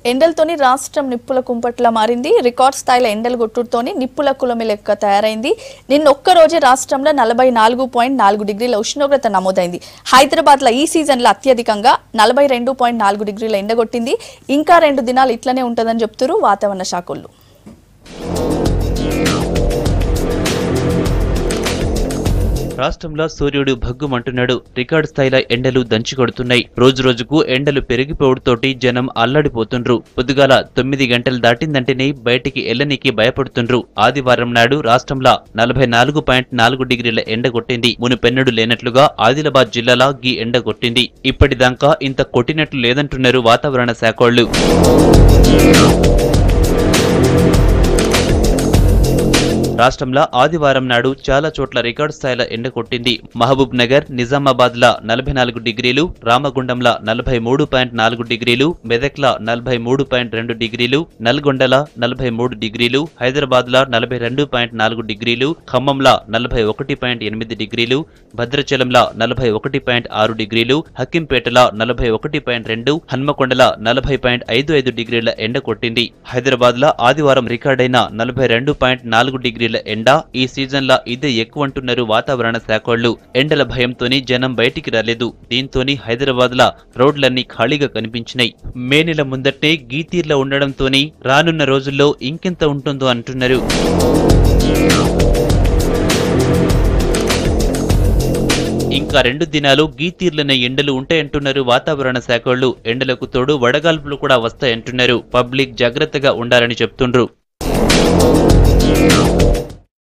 ఎండలతోని రాష్ట్రం నిప్పుల కుంపట్లా మారింది. రికార్డ్ స్థాయిలో ఎండలు కొట్టుడుతోని నిప్పుల కులమి లెక్క తయారైంది. నిన్న ఒక్క రోజే రాష్ట్రంలో 44.4 డిగ్రీల ఉష్ణోగ్రత నమోదైంది. హైదరాబాద్లో ఈ సీజన్లో అత్యధికంగా 42.4 డిగ్రీల ఎండ కొట్టింది. ఇంకా 2 దినాలు ఇట్లనే ఉంటుందని చెప్తున్నారు వాతావరణ శాఖలు. రాష్ట్రంలో సూర్యుడు భగ్గుమంటున్నాడు. రికార్డు స్థాయిలో ఎండలు దంచికొడుతున్నాయి. రోజు రోజుకు ఎండలు పెరిగిపోవడంతోటి జనం అల్లడిపోతుండ్రు. పొద్దుగాల 9 గంటలు దాటిందంటేనే బయటికి ఎల్లనికి భయపడుతుండ్రు. ఆదివారం నాడు రాష్ట్రంలో 44.4 డిగ్రీల ఎండ కొట్టింది. మునుపెన్నడు లేనట్లుగా ఆదిలాబాద్ జిల్లాలో గీ ఎండ కొట్టింది. ఇప్పటిదాకా ఇంత కొట్టినట్లు లేదంటున్నారు వాతావరణ శాఖోళ్లు. రాష్ట్రంలో ఆదివారం నాడు చాలా చోట్ల రికార్డు స్థాయిలో ఎండ కొట్టింది. మహబూబ్ నగర్, నిజామాబాద్లో 44 డిగ్రీలు, రామగుండంలో 43.4 డిగ్రీలు, మెదక్లో 43.2 డిగ్రీలు, నల్గొండలో 43 డిగ్రీలు, హైదరాబాద్లో 42.4 డిగ్రీలు, ఖమ్మంలో 41.8 డిగ్రీలు, భద్రాచలంలో 41.6 డిగ్రీలు, హక్కింపేటలో 41.2, హన్మకొండలో 40.55 డిగ్రీల ఎండ కొట్టింది. హైదరాబాద్లో ఆదివారం రికార్డైన 42.4 డిగ్రీల ఎండ ఈ సీజన్లో ఇదే ఎక్కువంటున్నారు వాతావరణ శాఖోళ్లు. ఎండల భయంతోని జనం బయటికి రాలేదు. దీంతోని హైదరాబాద్లో రోడ్లన్నీ ఖాళీగా కనిపించినాయి. మే నెల ముందటే గీతీర్లో ఉండడంతోని రానున్న రోజుల్లో ఇంకెంత ఉంటుందో అంటున్నారు. ఇంకా 2 దినాలు గీతీర్లనే ఎండలు ఉంటాయంటున్నారు వాతావరణ శాఖోళ్లు. ఎండలకు తోడు వడగాల్పులు కూడా వస్తాయంటున్నారు. పబ్లిక్ జాగ్రత్తగా ఉండాలని చెప్తుండ్రు.